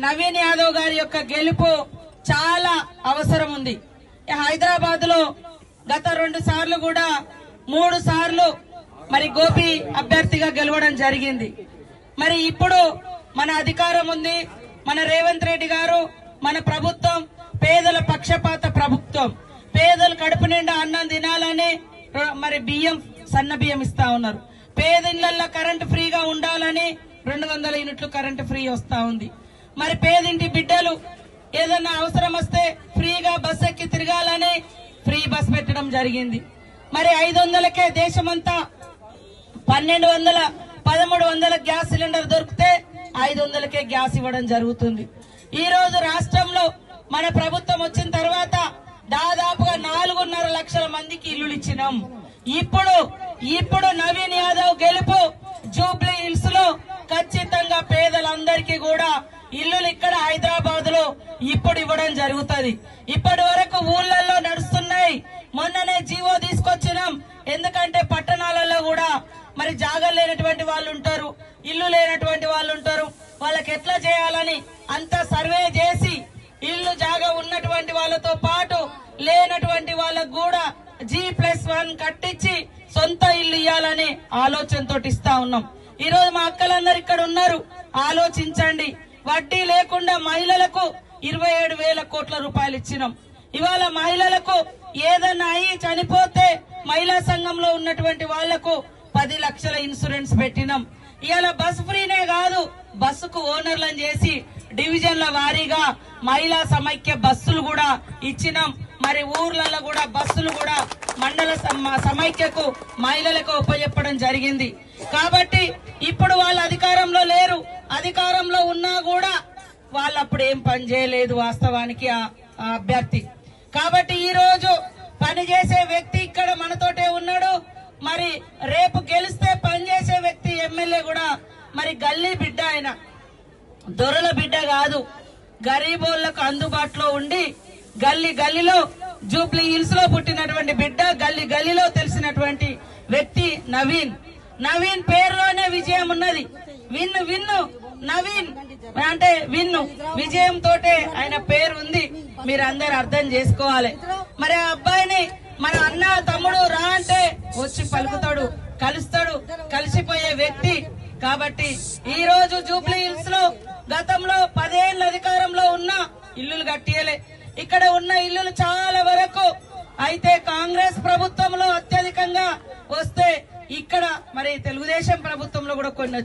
నవీన్ యాదవ్ గారి యొక్క గెలుపు చాలా అవసరం ఉంది. హైదరాబాద్ లో గత 2 సార్లు కూడా 3 సార్లు మరి గోపి అభ్యర్థిగా గెలవడం జరిగింది. మరి ఇప్పుడు మన అధికారం ఉంది, మన రేవంత్ రెడ్డి గారు, మన ప్రభుత్వం పేదల పక్షపాత ప్రభుత్వం. పేదలు కడుపు నిండా అన్నం తినాలని మరి బియ్యం, సన్న బియ్యం ఇస్తా ఉన్నారు. పేదిండ్లల్లో కరెంటు ఫ్రీగా ఉండాలని 200 యూనిట్లు కరెంటు ఫ్రీ వస్తా ఉంది. మరి పేదింటి బిడ్డలు ఏదన్నా అవసరం వస్తే ఫ్రీగా బస్ ఎక్కి తిరగాలని ఫ్రీ బస్ పెట్టడం జరిగింది. మరి 500కే దేశమంతా 1200, 1300 గ్యాస్ సిలిండర్ దొరికితే 500కే గ్యాస్ ఇవ్వడం జరుగుతుంది. ఈ రోజు రాష్ట్రంలో మన ప్రభుత్వం వచ్చిన తర్వాత దాదాపుగా 4.5 లక్షల మందికి ఇల్లులు ఇచ్చినాం. ఇప్పుడు నవీన్ యాదవ్ గెలుపు జూబ్లీ హిల్స్ లో ఖచ్చితంగా పేదలందరికీ కూడా ఇల్లులు ఇక్కడ హైదరాబాద్ లో ఇప్పుడు ఇవ్వడం జరుగుతుంది. ఇప్పటి వరకు ఊళ్ళల్లో నడుస్తున్నాయి. మొన్ననే జీవో తీసుకొచ్చినాం. ఎందుకంటే పట్టణాలలో కూడా మరి జాగలు లేనటువంటి వాళ్ళు ఉంటారు, ఇల్లు లేనటువంటి వాళ్ళు ఉంటారు. వాళ్ళకి ఎట్లా చేయాలని అంతా సర్వే చేసి ఇల్లు జాగా ఉన్నటువంటి వాళ్ళతో పాటు లేనటువంటి వాళ్ళకు కూడా G+1 కట్టించి సొంత ఇల్లు ఇవ్వాలని ఆలోచనతో ఇస్తా ఉన్నాం. ఈ రోజు మా అక్కలందరూ ఇక్కడ ఉన్నారు, ఆలోచించండి. వడ్డీ లేకుండా మహిళలకు 27,000 కోట్ల రూపాయలు ఇచ్చినాం. ఇవాళ మహిళలకు ఏదన్నా అయి చనిపోతే మహిళా సంఘంలో ఉన్నటువంటి వాళ్లకు 10 లక్షల ఇన్సూరెన్స్ పెట్టినాం. ఇవాళ బస్ ఫ్రీనే కాదు, బస్సుకు ఓనర్లను చేసి డివిజన్ల వారీగా మహిళా సమైక్య బస్సులు కూడా ఇచ్చినాం. మరి ఊర్లలో కూడా బస్సులు కూడా మండల సమైక్యకు మహిళలకు ఉపయోగపడడం జరిగింది. కాబట్టి ఇప్పుడు వాళ్ళ అధికారంలో లేరు, అధికారంలో ఉన్నా కూడా వాళ్ళు అప్పుడు ఏం పని చేయలేదు వాస్తవానికి ఆ అభ్యర్థి. కాబట్టి ఈ రోజు పనిచేసే వ్యక్తి ఇక్కడ మనతోటే ఉన్నాడు. మరి రేపు గెలిస్తే పనిచేసే వ్యక్తి ఎమ్మెల్యే కూడా మరి గల్లీ బిడ్డ, ఆయన దొరల బిడ్డ కాదు, గరీబోళ్లకు అందుబాటులో ఉండి గల్లీలో జూబ్లీ హిల్స్ లో పుట్టినటువంటి బిడ్డ, గల్లీలో తెలిసినటువంటి వ్యక్తి నవీన్ పేరులోనే విజయం ఉన్నది. విన్ను నవీన్ అంటే విన్ను విజయం తోటే ఆయన పేరు ఉంది. మీరందరూ అర్థం చేసుకోవాలి. మరి ఆ అబ్బాయిని మన అన్న తమ్ముడు రా అంటే వచ్చి పలుకుతాడు, కలుస్తాడు, కలిసిపోయే వ్యక్తి. కాబట్టి ఈ రోజు జూబ్లీ హిల్స్ లో గతంలో 10 ఏళ్ల అధికారంలో ఉన్న ఇల్లులు కట్టియలే. ఇక్కడ ఉన్న ఇల్లులు చాలా వరకు అయితే కాంగ్రెస్ ప్రభుత్వంలో అత్యధికంగా వస్తే ఇక్కడ మరి తెలుగుదేశం ప్రభుత్వంలో కూడా కొన్ని